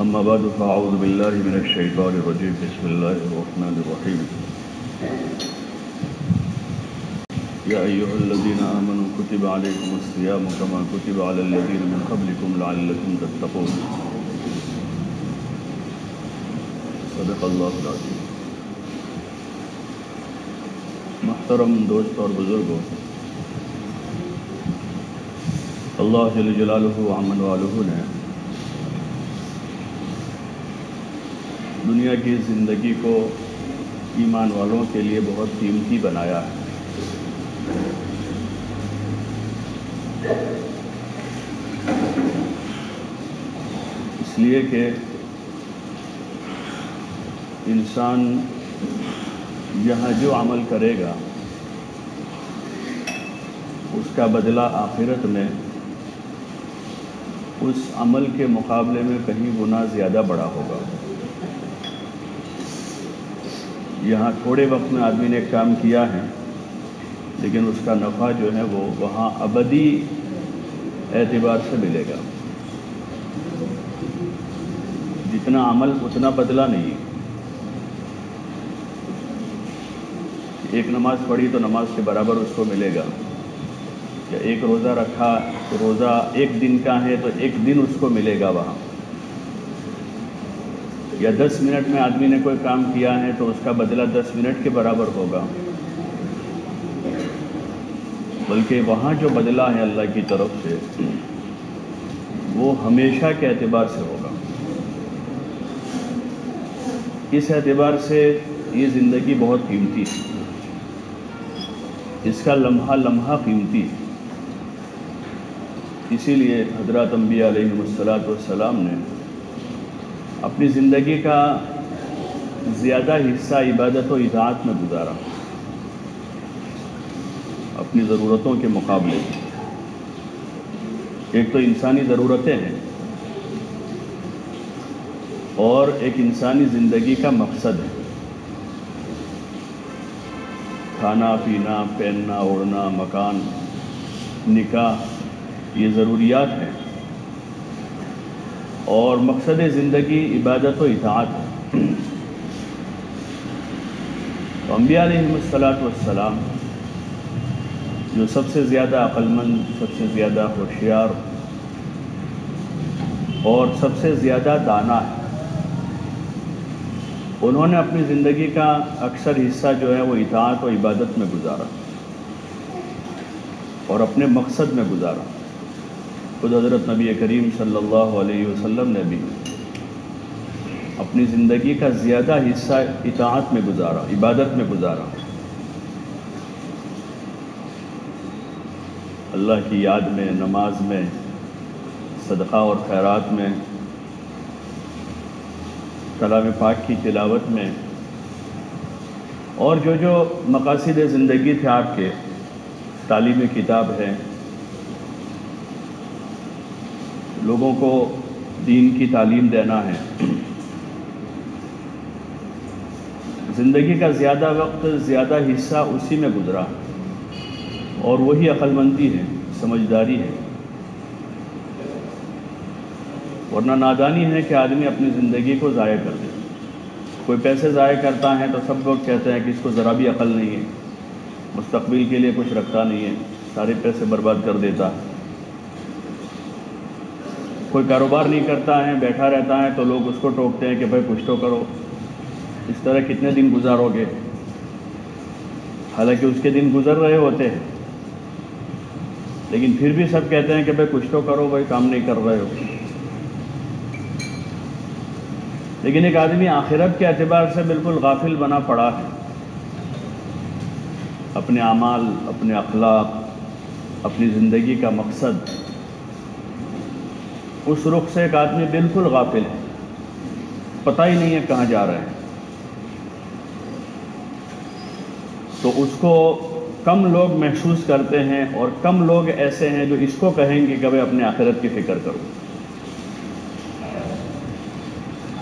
أما بعد فأعوذ بالله من الشيطان الرجيم بسم الله الرحمن الرحيم يا أيها الذين آمنوا كتب عليكم الصيام كما كتب على الذين من قبلكم لعلكم تتقون صدق الله العظيم۔ محترم دوست اور بزرگوں، اللہ جل جلالہ وعمن والہ نے دنیا کی زندگی کو ایمان والوں کے لیے بہت قیمتی بنایا ہے۔ اس لیے کہ انسان یہاں جو عمل کرے گا اس کا بدلہ آخرت میں اس عمل کے مقابلے میں کہیں گنا زیادہ بڑا ہوگا۔ یہاں تھوڑے وقت میں آدمی نے کام کیا ہے، لیکن اس کا نفع جو ہے وہ وہاں ابدی اعتبار سے ملے گا۔ جتنا عمل اتنا بدلہ نہیں۔ ایک نماز پڑھی تو نماز کے برابر اس کو ملے گا، یا ایک روزہ رکھا تو روزہ ایک دن کا ہے تو ایک دن اس کو ملے گا وہاں، یا 10 منٹ میں آدمی نے کوئی کام کیا ہے تو اس کا بدلہ 10 منٹ کے برابر ہوگا، بلکہ وہاں جو بدلہ ہے اللہ کی طرف سے وہ ہمیشہ کے اعتبار سے ہوگا۔ اس اعتبار سے یہ زندگی بہت قیمتی ہے، اس کا لمحہ لمحہ قیمتی ہے۔ اسی لیے حضرات انبیاء علیہم السلام نے اپنی زندگی کا زیادہ حصہ عبادت و اطاعت میں گزارا، اپنی ضرورتوں کے مقابلے۔ ایک تو انسانی ضرورتیں ہیں اور ایک انسانی زندگی کا مقصد ہے۔ کھانا پینا، پہننا اوڑھنا، مکان، نکاح، یہ ضروریات ہیں، اور مقصد زندگی عبادت و اطاعت ہے۔ تو انبیاء علیہم السلام جو سب سے زیادہ عقل مند، سب سے زیادہ ہوشیار اور سب سے زیادہ دانا ہے، انہوں نے اپنی زندگی کا اکثر حصہ جو ہے وہ اطاعت و عبادت میں گزارا اور اپنے مقصد میں گزارا۔ خود حضرت نبی کریم صلی اللہ علیہ وسلم نے بھی اپنی زندگی کا زیادہ حصہ اطاعت میں گزارا، عبادت میں گزارا، اللہ کی یاد میں، نماز میں، صدقہ اور خیرات میں، کلام پاک کی تلاوت میں، اور جو مقاصد زندگی تھے آپ کے، تعلیم کتاب ہے، لوگوں کو دین کی تعلیم دینا ہے۔ زندگی کا زیادہ وقت، زیادہ حصہ اسی میں گزرا، اور وہی عقل مندی ہے، سمجھداری ہے۔ ورنہ نادانی ہے کہ آدمی اپنی زندگی کو ضائع کر دے۔ کوئی پیسے ضائع کرتا ہے تو سب لوگ کہتے ہیں کہ اس کو ذرا بھی عقل نہیں ہے، مستقبل کے لیے کچھ رکھتا نہیں ہے، سارے پیسے برباد کر دیتا ہے۔ کوئی کاروبار نہیں کرتا ہے، بیٹھا رہتا ہے تو لوگ اس کو ٹوکتے ہیں کہ بھائی کچھ تو کرو، اس طرح کتنے دن گزارو گے؟ حالانکہ اس کے دن گزر رہے ہوتے ہیں، لیکن پھر بھی سب کہتے ہیں کہ بھائی کچھ تو کرو، بھائی کام نہیں کر رہے ہو۔ لیکن ایک آدمی آخرت کے اعتبار سے بالکل غافل بنا پڑا ہے۔ اپنے اعمال، اپنے اخلاق، اپنی زندگی کا مقصد، اس رخ سے ایک آدمی بالکل غافل ہے، پتہ ہی نہیں ہے کہاں جا رہے ہیں۔ تو اس کو کم لوگ محسوس کرتے ہیں، اور کم لوگ ایسے ہیں جو اس کو کہیں گے کہ بھائی اپنے آخرت کی فکر کرو۔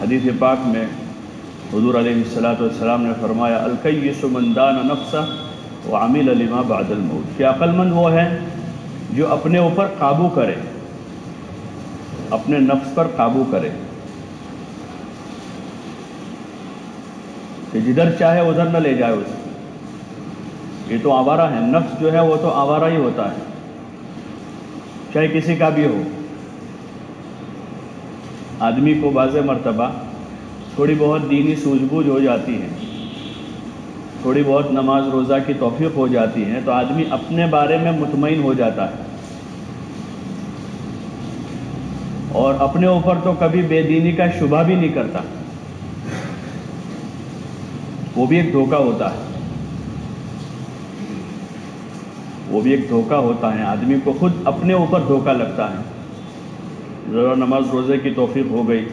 حدیث پاک میں حضور علیہ السلام نے فرمایا الکیس من دان نفسہ وعمل لما بعد الموت، کہ عقل مند وہ ہے جو اپنے اوپر قابو کرے اپنے نفس پر قابو کرے کہ جدھر چاہے ادھر نہ لے جائے اسے. یہ تو آوارہ ہے، نفس جو ہے وہ تو آوارہ ہی ہوتا ہے، چاہے کسی کا بھی ہو. آدمی کو بعض مرتبہ تھوڑی بہت دینی سوجھ بوجھ ہو جاتی ہے، تھوڑی بہت نماز روزہ کی توفیق ہو جاتی ہے، تو آدمی اپنے بارے میں مطمئن ہو جاتا ہے، اور اپنے اوپر تو کبھی بے دینی کا شبہ بھی نہیں کرتا. وہ بھی ایک دھوکہ ہوتا ہے، وہ بھی ایک دھوکہ ہوتا ہے. آدمی کو خود اپنے اوپر دھوکہ لگتا ہے. ذرا نماز روزے کی توفیق ہو گئی،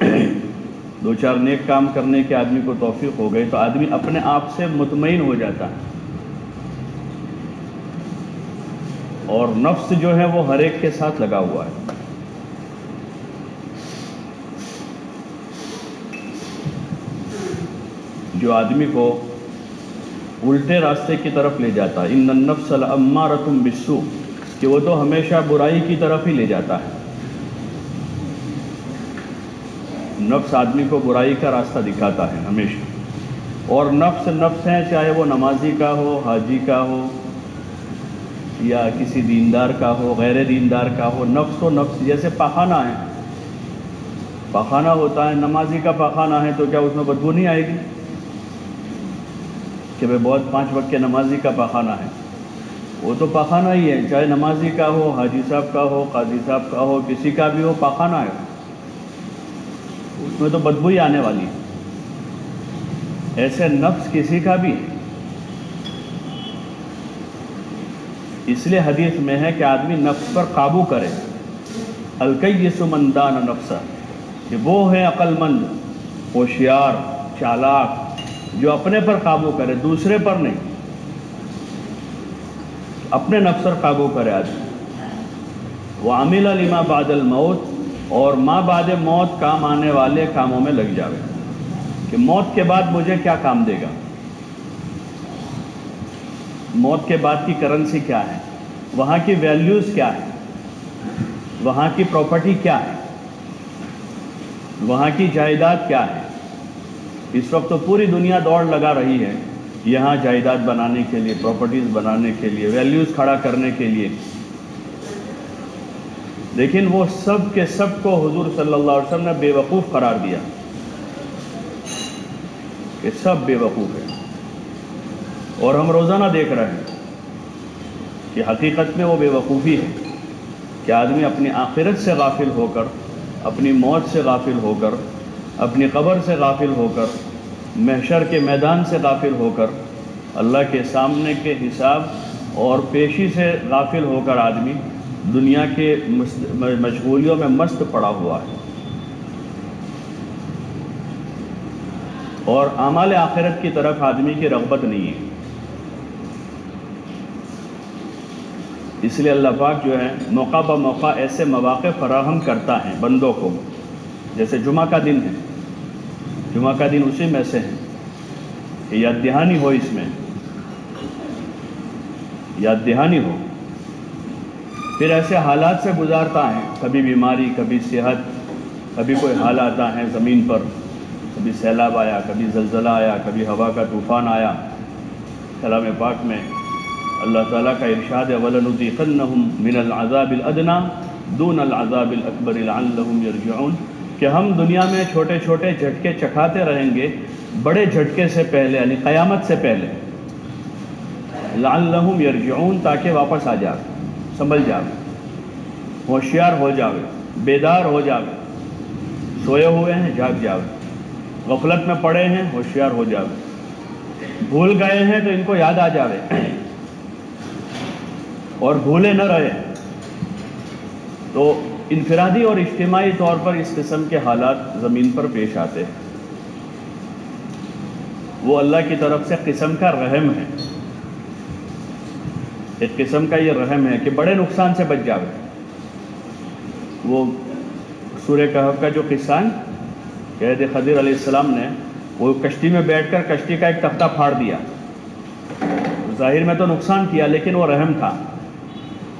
دو چار نیک کام کرنے کے آدمی کو توفیق ہو گئی، تو آدمی اپنے آپ سے مطمئن ہو جاتا ہے. اور نفس جو ہے وہ ہر ایک کے ساتھ لگا ہوا ہے. جو آدمی کو الٹے راستے کی طرف لے جاتا ہے، ان النفس لامارۃ بالسوء، کہ وہ تو ہمیشہ برائی کی طرف ہی لے جاتا ہے. نفس آدمی کو برائی کا راستہ دکھاتا ہے ہمیشہ. اور نفس ہے، چاہے وہ نمازی کا ہو، حاجی کا ہو، یا کسی دیندار کا ہو، غیر دیندار کا ہو. نفس و نفس جیسے پاخانہ ہے، پاخانہ ہوتا ہے. نمازی کا پاخانہ ہے تو کیا اس میں بدبو نہیں آئے گی کہ بھائی بہت 5 وقت کے نمازی کا پاخانہ ہے؟ وہ تو پاخانہ ہی ہے، چاہے نمازی کا ہو، حاجی صاحب کا ہو، قاضی صاحب کا ہو، کسی کا بھی ہو، پاخانہ ہے، اس میں تو بدبو ہی آنے والی ہے. ایسے نفس کسی کا بھی ہے. اس لیے حدیث میں ہے کہ آدمی نفس پر قابو کرے. الکیس من دان نفسہ، کہ وہ ہے عقل مند، ہوشیار، چالاک، جو اپنے پر قابو کرے، دوسرے پر نہیں. اپنے نفس پر قابو کرے آدمی. وعمل لما بعد الموت، اور ما بعد موت کام آنے والے کاموں میں لگ جاوے، کہ موت کے بعد مجھے کیا کام دے گا، موت کے بعد کی کرنسی کیا ہے، وہاں کی ویلیوز کیا ہے، وہاں کی پراپرٹی کیا ہے، وہاں کی جائیداد کیا ہے. اس وقت تو پوری دنیا دوڑ لگا رہی ہے یہاں جائیداد بنانے کے لیے، پراپرٹیز بنانے کے لیے، ویلیوز کھڑا کرنے کے لیے. لیکن وہ سب کے سب کو حضور صلی اللہ علیہ وسلم نے بے وقوف قرار دیا کہ سب بے وقوف ہیں. اور ہم روزانہ دیکھ رہے ہیں کہ حقیقت میں وہ بے وقوفی ہے کہ آدمی اپنی آخرت سے غافل ہو کر، اپنی موت سے غافل ہو کر، اپنی قبر سے غافل ہو کر، محشر کے میدان سے غافل ہو کر، اللہ کے سامنے کے حساب اور پیشی سے غافل ہو کر آدمی دنیا کے مشغولیوں میں مست پڑا ہوا ہے، اور اعمال آخرت کی طرف آدمی کی رغبت نہیں ہے. اس لیے اللہ پاک جو ہے موقع بہ موقع ایسے مواقع فراہم کرتا ہے بندوں کو. جیسے جمعہ کا دن ہے، جمعہ کا دن اسی میں سے ہے کہ یاد دہانی ہو، اس میں یاد دہانی ہو. پھر ایسے حالات سے گزارتا ہے، کبھی بیماری، کبھی صحت، کبھی کوئی حال آتا ہے زمین پر، کبھی سیلاب آیا، کبھی زلزلہ آیا، کبھی ہوا کا طوفان آیا. کلام پاک میں اللہ تعالیٰ کا ارشاد ہے وَلَنُذِيقَنَّهُم مِّنَ الْعَذَابِ الْأَدْنَىٰ دُونَ الْعَذَابِ الْأَكْبَرِ لَعَلَّهُمْ يَرْجِعُونَ، کہ ہم دنیا میں چھوٹے چھوٹے جھٹکے چکھاتے رہیں گے بڑے جھٹکے سے پہلے، یعنی قیامت سے پہلے. لَعَلَّهُمْ يَرْجِعُونَ، تاکہ واپس آ جاوے، سنبھل جاوے، ہوشیار ہو جاوے، بیدار ہو جاوے. سوئے ہوئے ہیں جاگ جاوے، غفلت میں پڑے ہیں ہوشیار ہو جاوے، بھول گئے ہیں تو ان کو یاد آ جاوے، اور بھولے نہ رہے. تو انفرادی اور اجتماعی طور پر اس قسم کے حالات زمین پر پیش آتے ہیں. وہ اللہ کی طرف سے قسم کا رحم ہے، ایک قسم کا یہ رحم ہے کہ بڑے نقصان سے بچ جاوے. وہ سورہ کہف کا جو قصہ ہے کہ حضرت خضر علیہ السلام نے وہ کشتی میں بیٹھ کر کشتی کا ایک تختہ پھاڑ دیا. ظاہر میں تو نقصان کیا، لیکن وہ رحم تھا.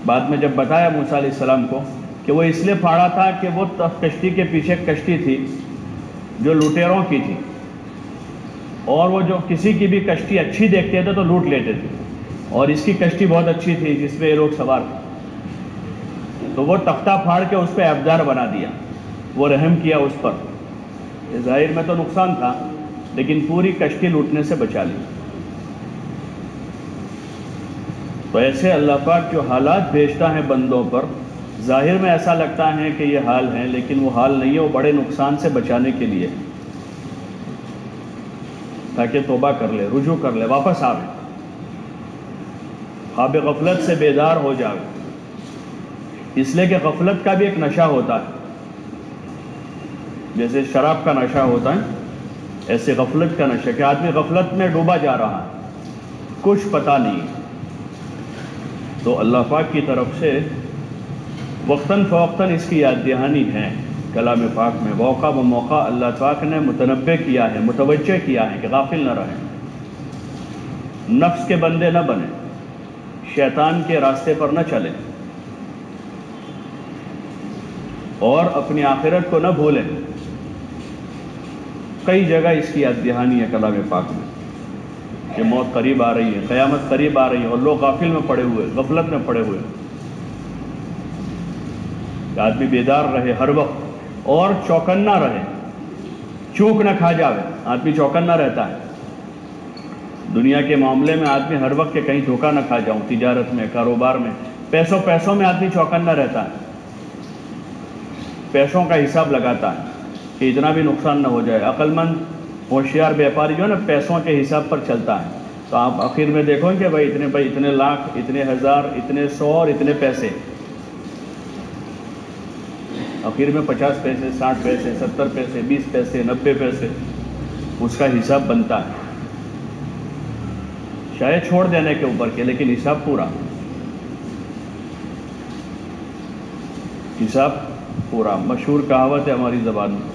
بعد میں جب بتایا موسیٰ علیہ السلام کو کہ وہ اس لیے پھاڑا تھا کہ وہ کشتی کے پیچھے کشتی تھی جو لٹیروں کی تھی، اور وہ جو کسی کی بھی کشتی اچھی دیکھتے تھے تو لوٹ لیتے تھے، اور اس کی کشتی بہت اچھی تھی جس پہ یہ لوگ سوار تھے، تو وہ تختہ پھاڑ کے اس پہ ابدار بنا دیا، وہ رحم کیا اس پر۔ ظاہر میں تو نقصان تھا لیکن پوری کشتی لوٹنے سے بچا لی۔ تو ایسے اللہ پاک جو حالات بھیجتا ہے بندوں پر، ظاہر میں ایسا لگتا ہے کہ یہ حال ہے، لیکن وہ حال نہیں ہے، وہ بڑے نقصان سے بچانے کے لیے، تاکہ توبہ کر لے، رجوع کر لے، واپس آوے، خواب غفلت سے بیدار ہو جائے۔ اس لیے کہ غفلت کا بھی ایک نشہ ہوتا ہے، جیسے شراب کا نشہ ہوتا ہے، ایسے غفلت کا نشہ، کہ آدمی غفلت میں ڈوبا جا رہا ہے، کچھ پتہ نہیں۔ تو اللہ پاک کی طرف سے وقتاً فوقتاً اس کی یاد دہانی ہے کلام پاک میں، موقع بموقع اللہ پاک نے متنبہ کیا ہے، متوجہ کیا ہے کہ غافل نہ رہیں، نفس کے بندے نہ بنیں، شیطان کے راستے پر نہ چلیں، اور اپنی آخرت کو نہ بھولیں۔ کئی جگہ اس کی یاد دہانی ہے کلام پاک میں کہ موت قریب آ رہی ہے، قیامت قریب آ رہی ہے، اور لوگ غافل میں پڑے ہوئے، غفلت میں پڑے ہوئے، کہ آدمی بیدار رہے ہر وقت اور چوکنا رہے، چوک نہ کھا جاوے۔ آدمی چوکنا رہتا ہے دنیا کے معاملے میں، آدمی ہر وقت کہ کہیں دھوکہ نہ کھا جاؤں، تجارت میں، کاروبار میں، پیسوں میں آدمی چوکنا رہتا ہے، پیسوں کا حساب لگاتا ہے کہ اتنا بھی نقصان نہ ہو جائے۔ عقل مند ہوشیار بیپاری جو ہے نا، پیسوں کے حساب پر چلتا ہے، تو آپ آخر میں دیکھو کہ بھائی اتنے لاکھ، اتنے ہزار، اتنے 100 اور اتنے پیسے، آخر میں 50 پیسے، 60 پیسے، 70 پیسے، 20 پیسے، 90 پیسے، اس کا حساب بنتا ہے، شاید چھوڑ دینے کے اوپر کے، لیکن حساب پورا، حساب پورا۔ مشہور کہاوت ہے ہماری زبان میں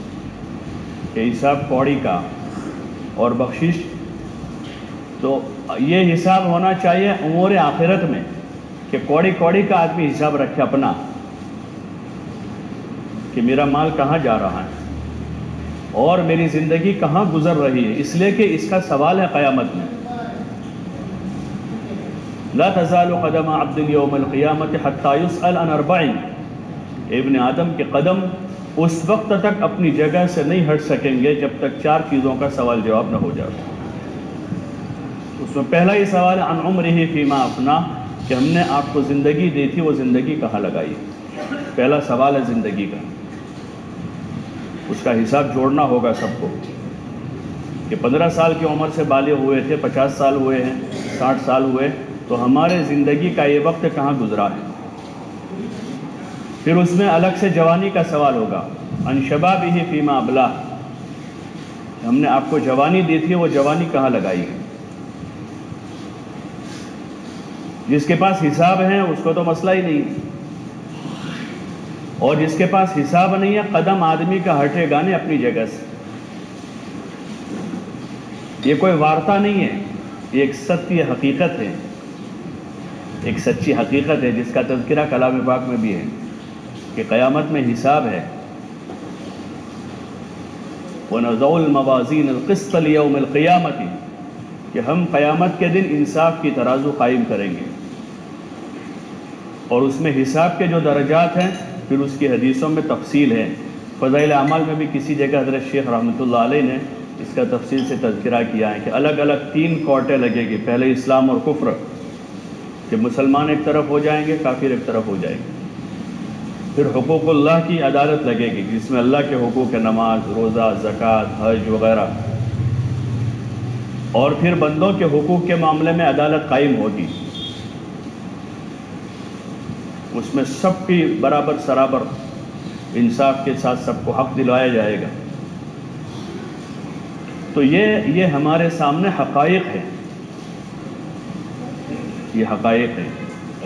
کہ حساب کوڑی کا اور بخشش، تو یہ حساب ہونا چاہیے امور آخرت میں کہ کوڑی کا آدمی حساب رکھے اپنا، کہ میرا مال کہاں جا رہا ہے اور میری زندگی کہاں گزر رہی ہے، اس لیے کہ اس کا سوال ہے قیامت میں۔ لا تزال قدم عبد یوم القیامت حتی یسأل عن 4، ابن آدم کے قدم اس وقت تک اپنی جگہ سے نہیں ہٹ سکیں گے جب تک 4 چیزوں کا سوال جواب نہ ہو جائے۔ اس میں پہلا ہی سوال ہے عن عمرہ فیما افنا، کہ ہم نے آپ کو زندگی دی تھی، وہ زندگی کہاں لگائی۔ پہلا سوال ہے زندگی کا، اس کا حساب جوڑنا ہوگا سب کو، کہ 15 سال کی عمر سے بالغ ہوئے تھے، 50 سال ہوئے ہیں، 60 سال ہوئے، تو ہمارے زندگی کا یہ وقت کہاں گزرا ہے۔ پھر اس میں الگ سے جوانی کا سوال ہوگا، ان شبابہ فیما ابلاہ، ہم نے آپ کو جوانی دی تھی، وہ جوانی کہاں لگائی ہے۔ جس کے پاس حساب ہے اس کو تو مسئلہ ہی نہیں، اور جس کے پاس حساب نہیں ہے، قدم آدمی کا ہٹے گا نہیں اپنی جگہ سے۔ یہ کوئی وارتا نہیں ہے، یہ ایک ستیہ حقیقت ہے، ایک سچی حقیقت ہے جس کا تذکرہ کلام پاک میں بھی ہے کہ قیامت میں حساب ہے۔ وَنَضَعُ الْمَوَازِينَ الْقِسْطَ لِيَوْمِ الْقِيَامَةِ، کہ ہم قیامت کے دن انصاف کی ترازو قائم کریں گے، اور اس میں حساب کے جو درجات ہیں پھر اس کی حدیثوں میں تفصیل ہے۔ فضائل اعمال میں بھی کسی جگہ حضرت شیخ رحمۃ اللہ علیہ نے اس کا تفصیل سے تذکرہ کیا ہے کہ الگ الگ 3 کوٹے لگے گی، پہلے اسلام اور کفر، کہ مسلمان ایک طرف ہو جائیں گے، کافر ایک طرف ہو جائیں گے۔ پھر حقوق اللہ کی عدالت لگے گی، جس میں اللہ کے حقوق ہے، نماز، روزہ، زکوٰۃ، حج وغیرہ، اور پھر بندوں کے حقوق کے معاملے میں عدالت قائم ہوگی، اس میں سب کی برابر سرابر انصاف کے ساتھ سب کو حق دلایا جائے گا۔ تو یہ ہمارے سامنے حقائق ہے، یہ حقائق ہے،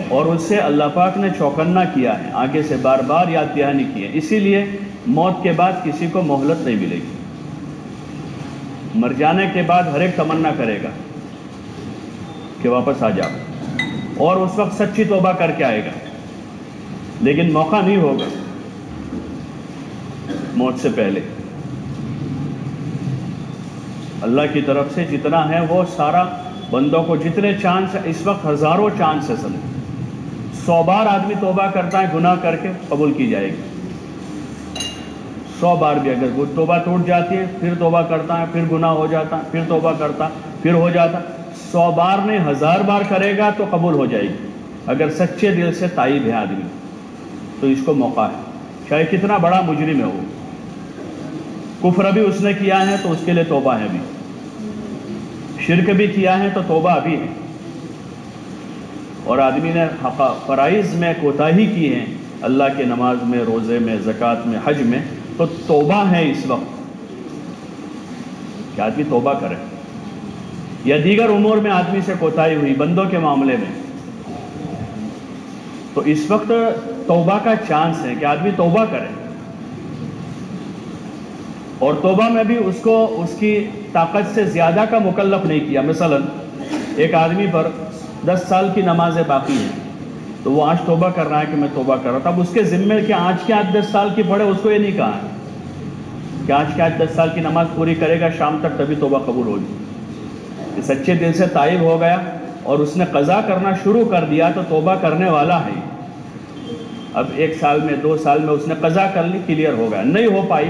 اور اس سے اللہ پاک نے چوکنا کیا ہے، آگے سے بار بار یاد دہانی کی ہے۔ اسی لیے موت کے بعد کسی کو مہلت نہیں ملے گی، مر جانے کے بعد ہر ایک تمنا کرے گا کہ واپس آ جاؤ، اور اس وقت سچی توبہ کر کے آئے گا لیکن موقع نہیں ہوگا موت سے پہلے۔ اللہ کی طرف سے جتنا ہے وہ سارا بندوں کو جتنے چانس، اس وقت ہزاروں چانس ہے، سمجھ 100 بار آدمی توبہ کرتا ہے گناہ کر کے قبول کی جائے گی۔ 100 بار بھی اگر وہ توبہ ٹوٹ جاتی ہے، پھر توبہ کرتا ہے، پھر گناہ ہو جاتا ہے، پھر توبہ کرتا ہے، پھر ہو جاتا، 100 بار نہیں 1000 بار کرے گا تو قبول ہو جائے گی، اگر سچے دل سے تائب ہے آدمی تو اس کو موقع ہے، چاہے کتنا بڑا مجرم ہے وہ، کفر بھی اس نے کیا ہے تو اس کے لیے توبہ ہے بھی، شرک بھی کیا ہے تو توبہ بھی ہے، اور آدمی نے فرائض میں کوتاہی کی ہے، اللہ کے نماز میں، روزے میں، زکوٰۃ میں، حج میں، تو توبہ ہے اس وقت کہ آدمی توبہ کرے، یا دیگر امور میں آدمی سے کوتاہی ہوئی بندوں کے معاملے میں، تو اس وقت توبہ کا چانس ہے کہ آدمی توبہ کرے، اور توبہ میں بھی اس کو اس کی طاقت سے زیادہ کا مکلف نہیں کیا۔ مثلا ایک آدمی پر 10 سال کی نمازیں باقی ہیں تو وہ آج توبہ کر رہا ہے کہ میں توبہ کر رہا تھا، اب اس کے ذمے کہ آج کے آج 10 سال کی پڑھے، اس کو یہ نہیں کہا ہے کہ آج کے آج 10 سال کی نماز پوری کرے گا شام تک تبھی توبہ قبول ہوگی۔ کہ سچے دل سے تائب ہو گیا اور اس نے قضا کرنا شروع کر دیا تو توبہ کرنے والا ہے، اب 1 سال میں 2 سال میں اس نے قضا کر لی، کلیئر ہو گیا، نہیں ہو پائی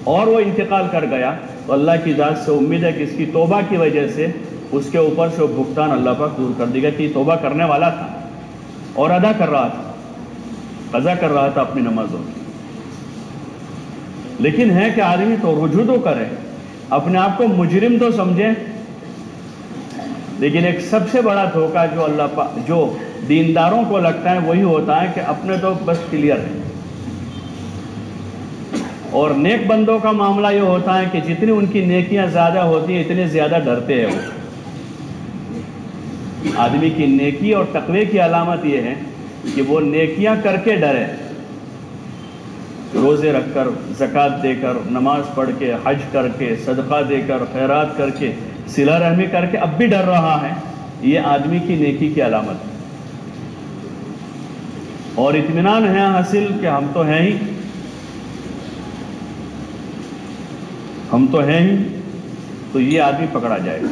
اور وہ انتقال کر گیا تو اللہ کی ذات سے امید ہے کہ اس کی توبہ کی وجہ سے اس کے اوپر سے وہ بھگتان اللہ پاک دور کر دے گا کہ یہ توبہ کرنے والا تھا اور ادا کر رہا تھا، قضا کر رہا تھا اپنی نمازوں کی۔ لیکن ہے کہ آدمی تو رجوع تو کرے، اپنے آپ کو مجرم تو سمجھے، لیکن ایک سب سے بڑا دھوکہ جو اللہ پاک جو دینداروں کو لگتا ہے وہی ہوتا ہے کہ اپنے تو بس کلیئر ہے، اور نیک بندوں کا معاملہ یہ ہوتا ہے کہ جتنی ان کی نیکیاں زیادہ ہوتی ہیں اتنے زیادہ ڈرتے ہیں وہ۔ آدمی کی نیکی اور تقوی کی علامت یہ ہے کہ وہ نیکیاں کر کے ڈرے، روزے رکھ کر، زکوٰۃ دے کر، نماز پڑھ کے، حج کر کے، صدقہ دے کر، خیرات کر کے، صلہ رحمی کر کے اب بھی ڈر رہا ہے، یہ آدمی کی نیکی کی علامت ہے، اور اطمینان ہے حاصل کہ ہم تو ہیں ہی، ہم تو ہیں ہی، تو یہ آدمی پکڑا جائے گا۔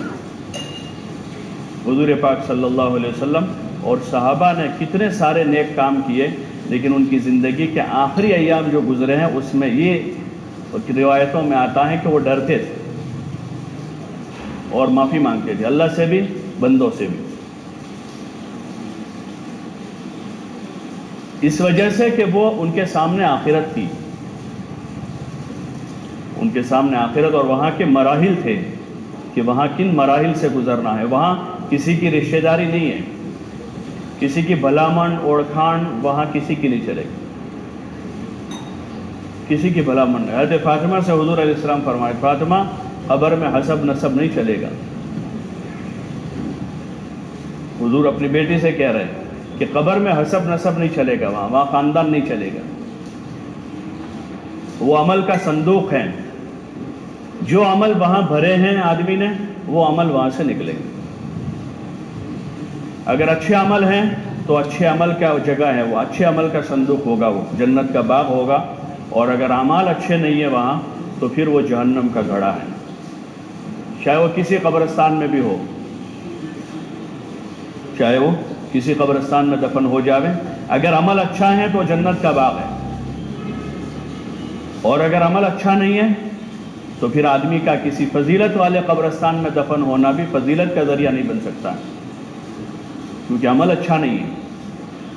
حضور پاک صلی اللہ علیہ وسلم اور صحابہ نے کتنے سارے نیک کام کیے، لیکن ان کی زندگی کے آخری ایام جو گزرے ہیں اس میں یہ روایتوں میں آتا ہے کہ وہ ڈرتے تھے اور معافی مانگتے تھے، اللہ سے بھی بندوں سے بھی، اس وجہ سے کہ وہ ان کے سامنے آخرت تھی، ان کے سامنے آخرت اور وہاں کے مراحل تھے کہ وہاں کن مراحل سے گزرنا ہے، وہاں کسی کی رشتہ داری نہیں ہے، کسی کی بھلامن اوڑکھان وہاں کسی کی نہیں چلے گی، کسی کی بھلامن نہیں۔ حضرت فاطمہ سے حضور علیہ السلام فرمائے، فاطمہ قبر میں حسب نسب نہیں چلے گا، حضور اپنی بیٹی سے کہہ رہے ہیں کہ قبر میں حسب نسب نہیں چلے گا، وہاں خاندان نہیں چلے گا، وہ عمل کا صندوق ہے، جو عمل وہاں بھرے ہیں آدمی نے وہ عمل وہاں سے نکلے گا، اگر اچھے عمل ہیں تو اچھے عمل کا جگہ ہے، وہ اچھے عمل کا صندوق ہوگا، وہ جنت کا باغ ہوگا، اور اگر اعمال اچھے نہیں ہیں وہاں تو پھر وہ جہنم کا گھڑا ہے، چاہے وہ کسی قبرستان میں بھی ہو، چاہے وہ کسی قبرستان میں دفن ہو جاوے، اگر عمل اچھا ہے تو جنت کا باغ ہے، اور اگر عمل اچھا نہیں ہے تو پھر آدمی کا کسی فضیلت والے قبرستان میں دفن ہونا بھی فضیلت کا ذریعہ نہیں بن سکتا، کیونکہ عمل اچھا نہیں ہے،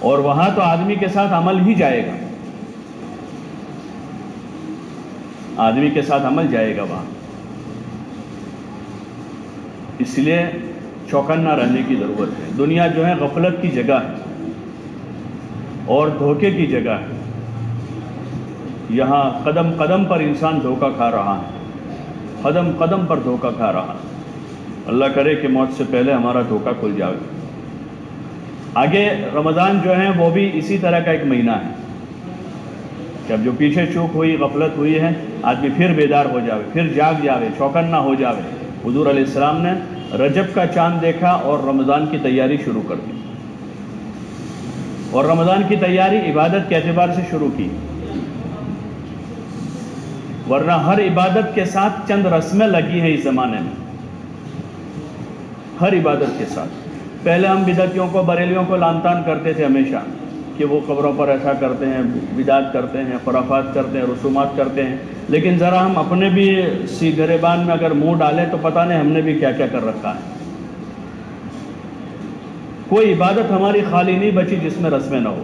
اور وہاں تو آدمی کے ساتھ عمل ہی جائے گا، آدمی کے ساتھ عمل جائے گا وہاں، اس لیے چوکنا رہنے کی ضرورت ہے۔ دنیا جو ہے غفلت کی جگہ ہے اور دھوکے کی جگہ ہے، یہاں قدم قدم پر انسان دھوکہ کھا رہا ہے، قدم قدم پر دھوکہ کھا رہا ہے، اللہ کرے کہ موت سے پہلے ہمارا دھوکہ کھل جائے۔ آگے رمضان جو ہے وہ بھی اسی طرح کا ایک مہینہ ہے کہ اب جو پیچھے چوک ہوئی، غفلت ہوئی ہے، آدمی پھر بیدار ہو جاوے، پھر جاگ جاوے، چوکنا ہو جاوے۔ حضور علیہ السلام نے رجب کا چاند دیکھا اور رمضان کی تیاری شروع کر دی، اور رمضان کی تیاری عبادت کے اعتبار سے شروع کی، ورنہ ہر عبادت کے ساتھ چند رسمیں لگی ہیں اس زمانے میں، ہر عبادت کے ساتھ۔ پہلے ہم بدعتیوں کو، بریلیوں کو لعن طعن کرتے تھے ہمیشہ کہ وہ قبروں پر ایسا کرتے ہیں، بدعت کرتے ہیں، خرافات کرتے ہیں، رسومات کرتے ہیں، لیکن ذرا ہم اپنے بھی سی گریبان میں اگر منہ ڈالیں تو پتہ نہیں ہم نے بھی کیا کیا کر رکھا ہے۔ کوئی عبادت ہماری خالی نہیں بچی جس میں رسمیں نہ ہو،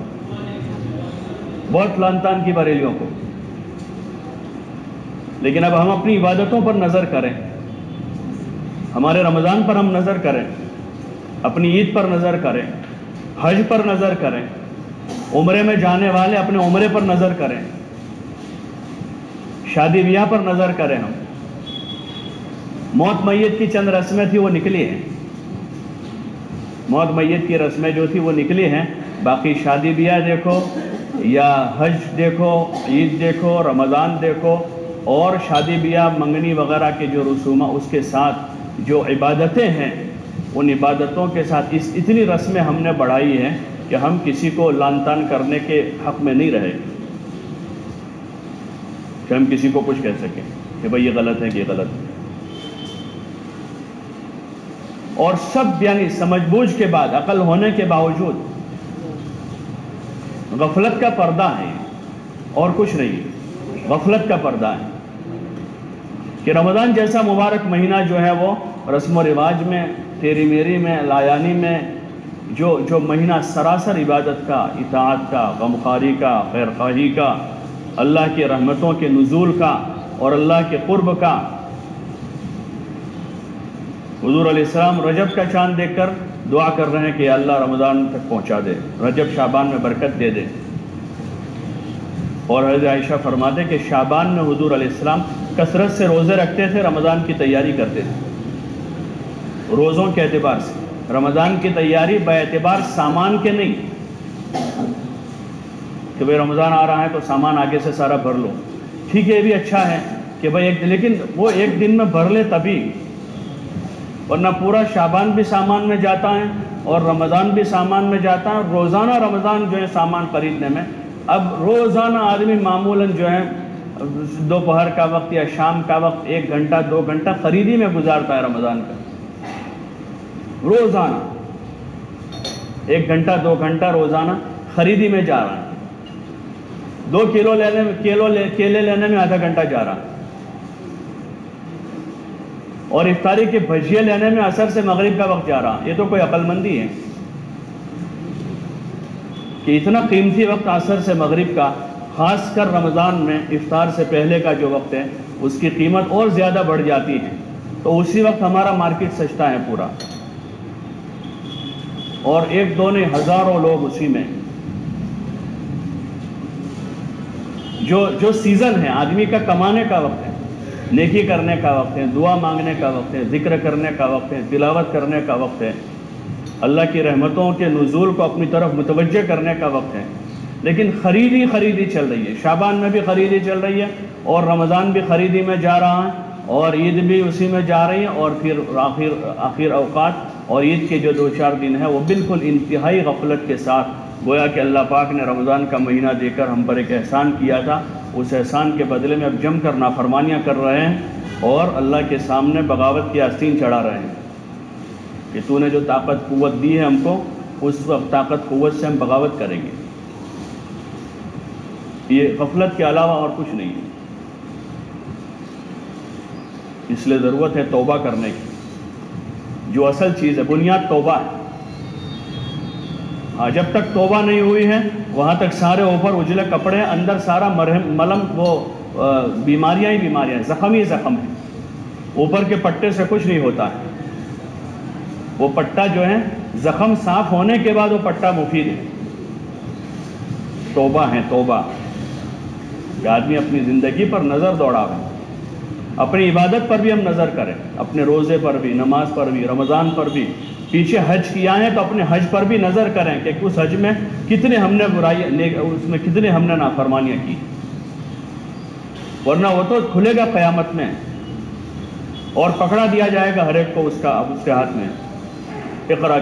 بہت لعن طعن کی بریلیوں کو۔ لیکن اب ہم اپنی عبادتوں پر نظر کریں، ہمارے رمضان پر ہم نظر کریں، اپنی عید پر نظر کریں، حج پر نظر کریں، عمرے میں جانے والے اپنے عمرے پر نظر کریں، شادی بیاہ پر نظر کریں۔ ہم موت میت کی چند رسمیں تھی وہ نکلی ہیں، موت میت کی رسمیں جو تھی وہ نکلی ہیں، باقی شادی بیاہ دیکھو یا حج دیکھو، عید دیکھو، رمضان دیکھو، اور شادی بیاہ منگنی وغیرہ کے جو رسومات، اس کے ساتھ جو عبادتیں ہیں، ان عبادتوں کے ساتھ اتنی رسمیں ہم نے بڑھائی ہیں کہ ہم کسی کو لعن طعن کرنے کے حق میں نہیں رہے کہ ہم کسی کو کچھ کہہ سکیں کہ بھئی یہ غلط ہے کہ یہ غلط ہے۔ اور سب یعنی سمجھ بوجھ کے بعد، عقل ہونے کے باوجود غفلت کا پردہ ہے اور کچھ نہیں، غفلت کا پردہ ہے کہ رمضان جیسا مبارک مہینہ جو ہے وہ رسم و رواج میں، تیری میری میں، لایانی میں جو مہینہ سراسر عبادت کا، اطاعت کا، غمخواری کا، خیرخواہی کا، اللہ کی رحمتوں کے نزول کا اور اللہ کے قرب کا۔ حضور علیہ السلام رجب کا چاند دیکھ کر دعا کر رہے ہیں کہ اللہ رمضان تک پہنچا دے، رجب شعبان میں برکت دے دے۔ اور حضرت عائشہ فرماتے کہ شعبان میں حضور علیہ السلام کثرت سے روزے رکھتے تھے، رمضان کی تیاری کرتے تھے روزوں کے اعتبار سے۔ رمضان کی تیاری بے اعتبار سامان کے نہیں کہ بھئی رمضان آ رہا ہے تو سامان آگے سے سارا بھر لو، ٹھیک ہے یہ بھی اچھا ہے کہ بھئی لیکن وہ ایک دن میں بھر لے تبھی، ورنہ پورا شعبان بھی سامان میں جاتا ہے اور رمضان بھی سامان میں جاتا ہے۔ روزانہ رمضان جو ہے سامان خریدنے میں، اب روزانہ آدمی معمولاً جو ہے دوپہر کا وقت یا شام کا وقت 1 گھنٹہ 2 گھنٹہ خریدی میں گزارتا ہے رمضان کا، روزانہ 1 گھنٹہ 2 گھنٹہ روزانہ خریدی میں جا رہا ہے، 2 کیلے لینے میں آدھا گھنٹہ جا رہا ہے، اور افطاری کے بھجیے لینے میں عصر سے مغرب کا وقت جا رہا۔ یہ تو کوئی عقل مندی ہے کہ اتنا قیمتی وقت عصر سے مغرب کا، خاص کر رمضان میں افطار سے پہلے کا جو وقت ہے اس کی قیمت اور زیادہ بڑھ جاتی ہے، تو اسی وقت ہمارا مارکیٹ سجتا ہے پورا، اور 1 2 نہیں ہزاروں لوگ اسی میں۔ جو سیزن ہے آدمی کا کمانے کا وقت ہے، نیکی کرنے کا وقت ہے، دعا مانگنے کا وقت ہے، ذکر کرنے کا وقت ہے، تلاوت کرنے کا وقت ہے، اللہ کی رحمتوں کے نزول کو اپنی طرف متوجہ کرنے کا وقت ہے، لیکن خریدی چل رہی ہے۔ شعبان میں بھی خریدی چل رہی ہے، اور رمضان بھی خریدی میں جا رہا ہے، اور عید بھی اسی میں جا رہی ہے، اور پھر آخر اوقات اور عید کے جو 2-4 دن ہیں وہ بالکل انتہائی غفلت کے ساتھ، گویا کہ اللہ پاک نے رمضان کا مہینہ دے کر ہم پر ایک احسان کیا تھا، اس احسان کے بدلے میں اب جم کر نافرمانیاں کر رہے ہیں اور اللہ کے سامنے بغاوت کی آستین چڑھا رہے ہیں کہ تو نے جو طاقت قوت دی ہے ہم کو، اس وقت طاقت قوت سے ہم بغاوت کریں گے۔ یہ غفلت کے علاوہ اور کچھ نہیں ہے، اس لیے ضرورت ہے توبہ کرنے کی۔ جو اصل چیز ہے، بنیاد توبہ ہے۔ جب تک توبہ نہیں ہوئی ہے وہاں تک سارے اوپر اجلے کپڑے، اندر سارا ملم، وہ بیماریاں ہی بیماریاں، زخم ہی زخم ہے، اوپر کے پٹے سے کچھ نہیں ہوتا ہے۔ وہ پٹا جو ہے زخم صاف ہونے کے بعد وہ پٹا مفید ہے۔ توبہ ہے، توبہ کہ آدمی اپنی زندگی پر نظر دوڑاوے، اپنی عبادت پر بھی ہم نظر کریں، اپنے روزے پر بھی، نماز پر بھی، رمضان پر بھی۔ پیچھے حج کیا ہے تو اپنے حج پر بھی نظر کریں کہ اس حج میں کتنے ہم نے اس میں کتنے ہم نے نافرمانیاں کی، ورنہ وہ تو کھلے گا قیامت میں اور پکڑا دیا جائے گا ہر ایک کو اس کے ہاتھ میں۔ اقرا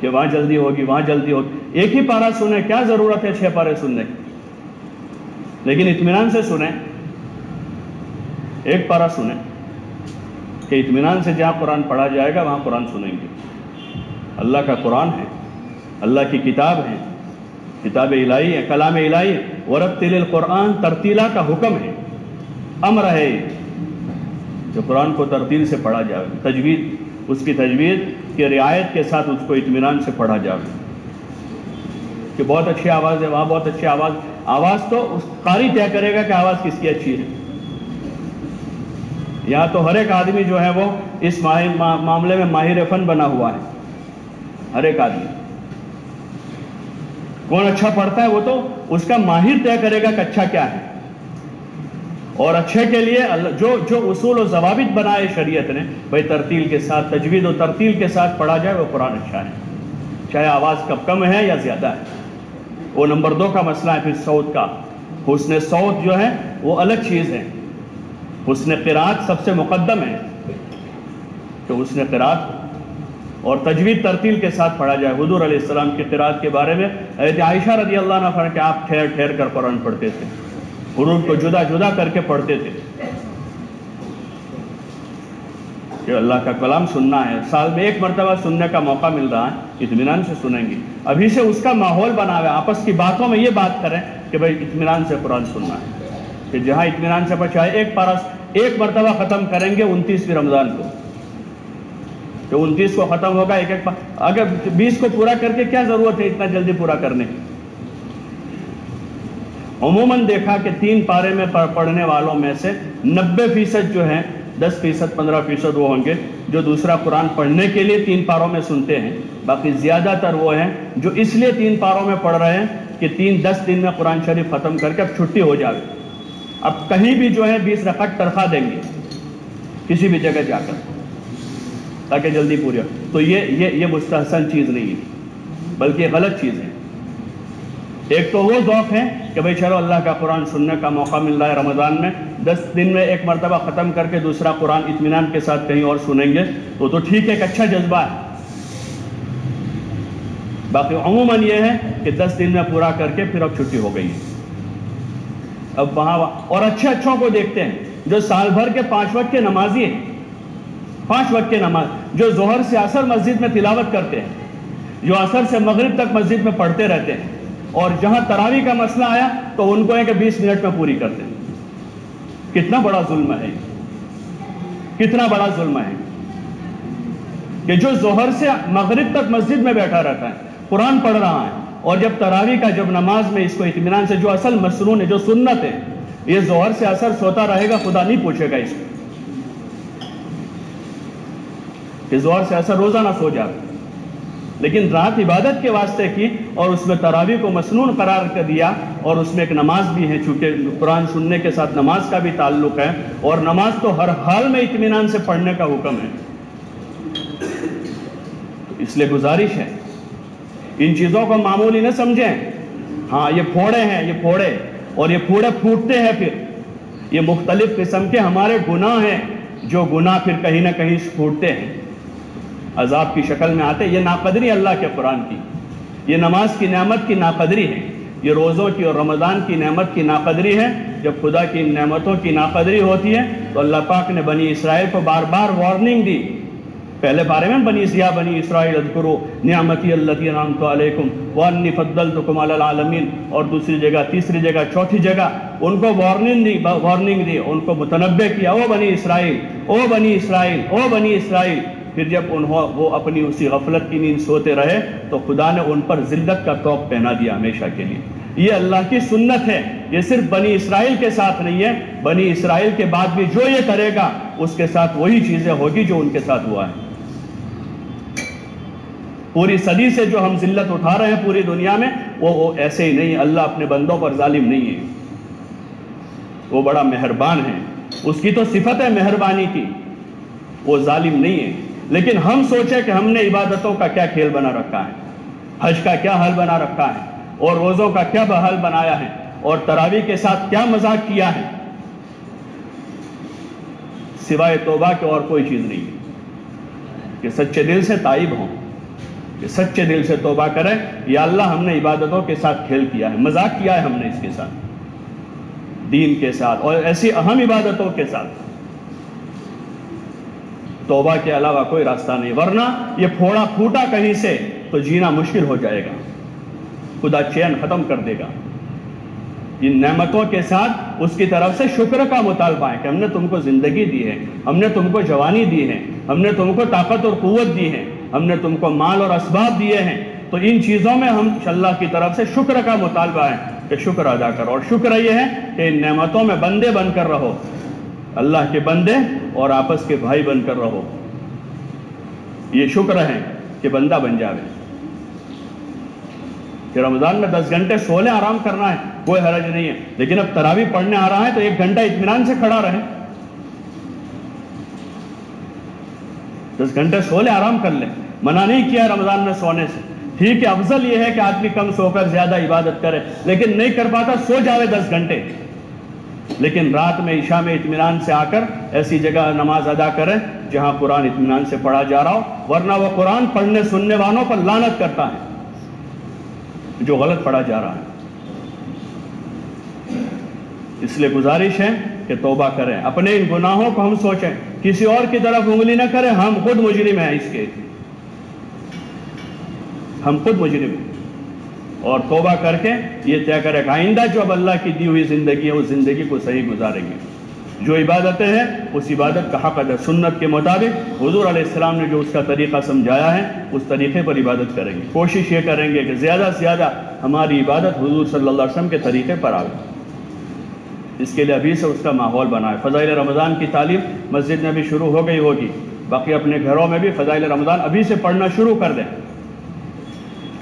کہ وہاں جلدی ہوگی، وہاں جلدی ہوگی۔ ایک ہی پارا سنیں، کیا ضرورت ہے 6 پارے سننے کی؟ لیکن اطمینان سے سنیں، ایک پارا سنیں کہ اطمینان سے جہاں قرآن پڑھا جائے گا وہاں قرآن سنیں گے۔ اللہ کا قرآن ہے، اللہ کی کتاب ہے، کتاب الہی ہے، کلام الہی ہے۔ ورتل القرآن ترتیلا کا حکم ہے، امر ہے کہ قرآن کو ترتیل سے پڑھا جائے، تجوید، اس کی تجوید کی رعایت کے ساتھ اس کو اطمینان سے پڑھا جائے کہ بہت اچھی آواز ہے، وہاں بہت اچھی آواز تو اس قاری طے کرے گا کہ آواز کس کی اچھی ہے۔ یہاں تو ہر ایک آدمی جو ہے وہ اس معاملے میں ماہر فن بنا ہوا ہے، ہر ایک آدمی۔ کون اچھا پڑھتا ہے وہ تو اس کا ماہر طے کرے گا کہ اچھا کیا ہے، اور اچھے کے لیے جو اصول و ضوابط بنائے شریعت نے، بھائی ترتیل کے ساتھ، تجوید و ترتیل کے ساتھ پڑھا جائے وہ قرآن اچھا ہے، چاہے آواز کم ہے یا زیادہ ہے۔ وہ نمبر 2 کا مسئلہ ہے پھر صوت کا۔ حسن صوت جو ہے وہ الگ چیز ہے، حسن قرات سب سے مقدم ہے کہ حسن قرات اور تجوید ترتیل کے ساتھ پڑھا جائے۔ حضور علیہ السلام کی قرات کے بارے میں حضرت عائشہ رضی اللہ عنہ فرماتے کہ آپ ٹھہر ٹھہر کر قرآن پڑھتے تھے، حروف کو جدا جدا کر کے پڑھتے تھے کہ اللہ کا کلام سننا ہے، سال میں 1 مرتبہ سننے کا موقع مل رہا ہے، اطمینان سے سنیں گے۔ ابھی سے اس کا ماحول بنا ہوا ہے، آپس کی باتوں میں یہ بات کریں کہ بھائی اطمینان سے قرآن سننا ہے، کہ جہاں اطمینان سے چاہے ایک مرتبہ ختم کریں گے 29ویں رمضان کو، کہ 29 کو ختم ہوگا، اگر 20 کو پورا کر کے کیا ضرورت ہے اتنا جلدی پورا کرنے کی؟ عموماً دیکھا کہ 3 پارے میں پڑھنے والوں میں سے 90% جو ہیں، 10% 15% وہ ہوں گے جو دوسرا قرآن پڑھنے کے لیے 3 پاروں میں سنتے ہیں، باقی زیادہ تر وہ ہیں جو اس لیے 3 پاروں میں پڑھ رہے ہیں کہ 10 دن میں قرآن شریف ختم کر کے اب چھٹی ہو جائے، اب کہیں بھی جو ہے 20 رکعت تنخواہ دیں گے کسی بھی جگہ جا کر تاکہ جلدی پوری ہو۔ تو یہ مستحسن چیز نہیں ہے، بلکہ یہ غلط چیز ہے۔ ایک تو وہ ذوق ہے کہ بھئی چلو اللہ کا قرآن سننے کا موقع مل رہا ہے رمضان میں، 10 دن میں 1 مرتبہ ختم کر کے دوسرا قرآن اطمینان کے ساتھ کہیں اور سنیں گے تو ٹھیک ہے، ایک اچھا جذبہ ہے۔ باقی عموماً یہ ہے کہ 10 دن میں پورا کر کے پھر اب چھٹی ہو گئی ہے، اب وہاں اور اچھوں کو دیکھتے ہیں جو سال بھر کے 5 وقت کے نمازی ہیں، 5 وقت کے نماز، جو ظہر سے عصر مسجد میں تلاوت کرتے ہیں، جو عصر سے مغرب تک مسجد میں پڑھتے رہتے ہیں، اور جہاں تراویح کا مسئلہ آیا تو ان کو ہے کہ 20 منٹ میں پوری کرتے ہیں۔ کتنا بڑا ظلم ہے، کتنا بڑا ظلم ہے کہ جو ظہر سے مغرب تک مسجد میں بیٹھا رہتا ہے، قرآن پڑھ رہا ہے، اور جب تراویح کا جب نماز میں اس کو اطمینان سے، جو اصل مسنون ہے، جو سنت ہے، یہ ظہر سے عصر سوتا رہے گا، خدا نہیں پوچھے گا اس کو کہ ظہر سے عصر روزانہ سو جاتا، لیکن رات عبادت کے واسطے کی اور اس میں تراویح کو مسنون قرار کر دیا، اور اس میں ایک نماز بھی ہے، چونکہ قرآن سننے کے ساتھ نماز کا بھی تعلق ہے، اور نماز تو ہر حال میں اطمینان سے پڑھنے کا حکم ہے۔ اس لیے گزارش ہے ان چیزوں کو معمولی نہ سمجھیں۔ ہاں یہ پھوڑے ہیں، یہ پھوڑے، اور یہ پھوڑے پھوٹتے ہیں، پھر یہ مختلف قسم کے ہمارے گناہ ہیں، جو گناہ پھر کہیں نہ کہیں پھوٹتے ہیں، عذاب کی شکل میں آتے۔ یہ ناقدری اللہ کے قرآن کی، یہ نماز کی نعمت کی ناقدری ہے، یہ روزوں کی اور رمضان کی نعمت کی ناقدری ہے۔ جب خدا کی نعمتوں کی ناقدری ہوتی ہے تو اللہ پاک نے بنی اسرائیل کو بار بار وارننگ دی۔ پہلے بارے میں بنی اسرائیل اذکروا نعمتی التی انعمت علیکم وانی فضلتکم علی العالمین، اور دوسری جگہ، تیسری جگہ، چوتھی جگہ ان کو وارننگ دی، ان کو متنبہ کیا، او بنی اسرائیل، او بنی اسرائیل، او بنی اسرائیل۔ پھر جب وہ اپنی اسی غفلت کی نیند سوتے رہے تو خدا نے ان پر ذلت کا طوق پہنا دیا ہمیشہ کے لیے۔ یہ اللہ کی سنت ہے، یہ صرف بنی اسرائیل کے ساتھ نہیں ہے، بنی اسرائیل کے بعد بھی جو یہ کرے گا اس کے ساتھ وہی چیزیں ہوگی جو ان کے ساتھ ہوا ہے۔ پوری صدی سے جو ہم ذلت اٹھا رہے ہیں پوری دنیا میں، وہ ایسے ہی نہیں۔ اللہ اپنے بندوں پر ظالم نہیں ہے، وہ بڑا مہربان ہے، اس کی تو صفت ہے مہربانی کی، وہ ظالم نہیں ہے۔ لیکن ہم سوچیں کہ ہم نے عبادتوں کا کیا کھیل بنا رکھا ہے، حج کا کیا حل بنا رکھا ہے، اور روزوں کا کیا بحال بنایا ہے، اور تراویح کے ساتھ کیا مذاق کیا ہے، سوائے توبہ کے اور کوئی چیز نہیں ہے کہ سچے دل سے تائب ہوں۔ کہ سچے دل سے توبہ کریں، یا اللہ ہم نے عبادتوں کے ساتھ کھیل کیا ہے، مذاق کیا ہے ہم نے اس کے ساتھ، دین کے ساتھ اور ایسی اہم عبادتوں کے ساتھ۔ توبہ کے علاوہ کوئی راستہ نہیں، ورنہ یہ پھوڑا پھوٹا کہیں سے تو جینا مشکل ہو جائے گا، خدا چین ختم کر دے گا۔ ان نعمتوں کے ساتھ اس کی طرف سے شکر کا مطالبہ ہے کہ ہم نے تم کو زندگی دی ہے، ہم نے تم کو جوانی دی ہے، ہم نے تم کو طاقت اور قوت دی ہے، ہم نے تم کو مال اور اسباب دیے ہیں، تو ان چیزوں میں ہم اللہ کی طرف سے شکر کا مطالبہ ہے کہ شکر ادا کرو۔ اور شکر یہ ہے کہ ان نعمتوں میں بندے بن کر رہو، اللہ کے بندے اور آپس کے بھائی بن کر رہو۔ یہ شکر ہے کہ بندہ بن جاوے کہ رمضان میں 10 گھنٹے سو لیں، آرام کرنا ہے، کوئی حرج نہیں ہے، لیکن اب تراویح پڑھنے آ رہا ہے تو 1 گھنٹہ اطمینان سے کھڑا رہے، 10 گھنٹے سو لیں، آرام کر لیں۔ منع نہیں کیا رمضان میں سونے سے، ٹھیک ہے، افضل یہ ہے کہ آدمی کم سو کر زیادہ عبادت کرے، لیکن نہیں کر پاتا سو جاوے 10 گھنٹے، لیکن رات میں عشاء میں اطمینان سے آ کر ایسی جگہ نماز ادا کرے جہاں قرآن اطمینان سے پڑھا جا رہا ہو، ورنہ وہ قرآن پڑھنے سننے والوں پر لعنت کرتا ہے جو غلط پڑھا جا رہا ہے۔ اس لیے گزارش ہے کہ توبہ کریں، اپنے ان گناہوں کو ہم سوچیں، کسی اور کی طرف انگلی نہ کریں، ہم خود مجرم ہیں اس کے، ہم خود مجرم ہیں، اور توبہ کر کے یہ طے کرے کہ آئندہ جو اب اللہ کی دی ہوئی زندگی ہے اس زندگی کو صحیح گزاریں گے، جو عبادتیں ہیں اس عبادت کا حق ادا سنت کے مطابق حضور علیہ السلام نے جو اس کا طریقہ سمجھایا ہے اس طریقے پر عبادت کریں گے، کوشش یہ کریں گے کہ زیادہ سے زیادہ ہماری عبادت حضور صلی اللہ علیہ وسلم کے طریقے پر آئے، اس کے لیے ابھی سے اس کا ماحول بنائے۔ فضائل رمضان کی تعلیم مسجد میں بھی شروع ہو گئی ہوگی، باقی اپنے گھروں میں بھی فضائل رمضان ابھی سے پڑھنا شروع کر دیں،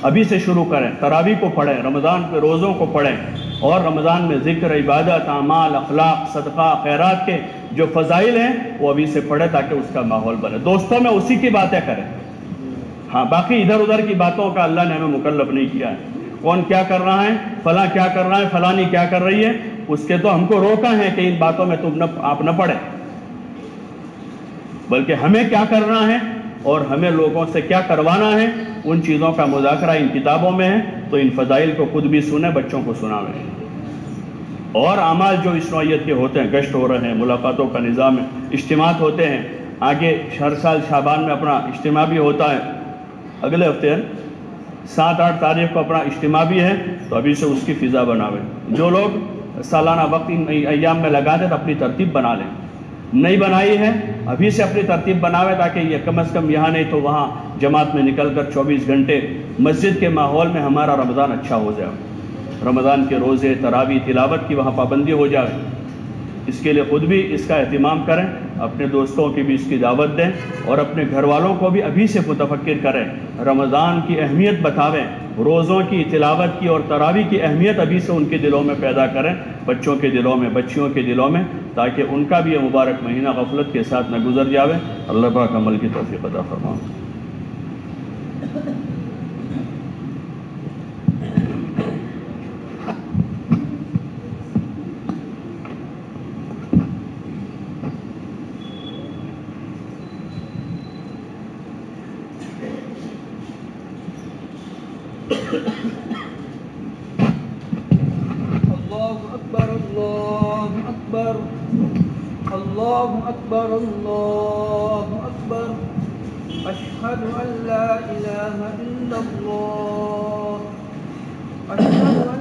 ابھی سے شروع کریں، تراویح کو پڑھیں، رمضان کے روزوں کو پڑھیں، اور رمضان میں ذکر، عبادت، اعمال، اخلاق، صدقہ، خیرات کے جو فضائل ہیں وہ ابھی سے پڑھیں تاکہ اس کا ماحول بنے۔ دوستوں میں اسی کی باتیں کریں، ہاں باقی ادھر ادھر کی باتوں کا اللہ نے ہمیں مکلف نہیں کیا ہے، کون کیا کر رہا ہے، فلاں کیا کر رہا ہے، فلانی کیا کر رہی ہے، اس کے تو ہم کو روکا ہے کہ ان باتوں میں آپ نہ پڑھیں، بلکہ ہمیں کیا کرنا ہے اور ہمیں لوگوں سے کیا کروانا ہے ان چیزوں کا مذاکرہ ان کتابوں میں ہے، تو ان فضائل کو خود بھی سنیں، بچوں کو سنائیں، اور اعمال جو اس نوعیت کے ہوتے ہیں، گشت ہو رہے ہیں، ملاقاتوں کا نظام ہے، اجتماعات ہوتے ہیں، آگے ہر سال شعبان میں اپنا اجتماع بھی ہوتا ہے، اگلے ہفتے 7-8 تاریخ کو اپنا اجتماع بھی ہے، تو ابھی سے اس کی فضا بناویں۔ جو لوگ سالانہ وقت ان ایام میں لگا دیں تو اپنی ترتیب بنا لیں، نہیں بنائی ہے ابھی سے اپنی ترتیب بناوے تاکہ یہ کم از کم یہاں نہیں تو وہاں جماعت میں نکل کر 24 گھنٹے مسجد کے ماحول میں ہمارا رمضان اچھا ہو جائے، رمضان کے روزے، تراویح، تلاوت کی وہاں پابندی ہو جائے۔ اس کے لیے خود بھی اس کا اہتمام کریں، اپنے دوستوں کی بھی اس کی دعوت دیں، اور اپنے گھر والوں کو بھی ابھی سے متفکر کریں، رمضان کی اہمیت بتاویں، روزوں کی، تلاوت کی اور تراویح کی اہمیت ابھی سے ان کے دلوں میں پیدا کریں، بچوں کے دلوں میں، بچیوں کے دلوں میں، تاکہ ان کا بھی یہ مبارک مہینہ غفلت کے ساتھ نہ گزر جاوے۔ اللہ پاک عمل کی توفیق عطا فرمائے۔ اللہ اکبر، اللہ اکبر، اللہ اکبر، اللہ اکبر، اشہد ان لا الہ الا اللہ، اشہد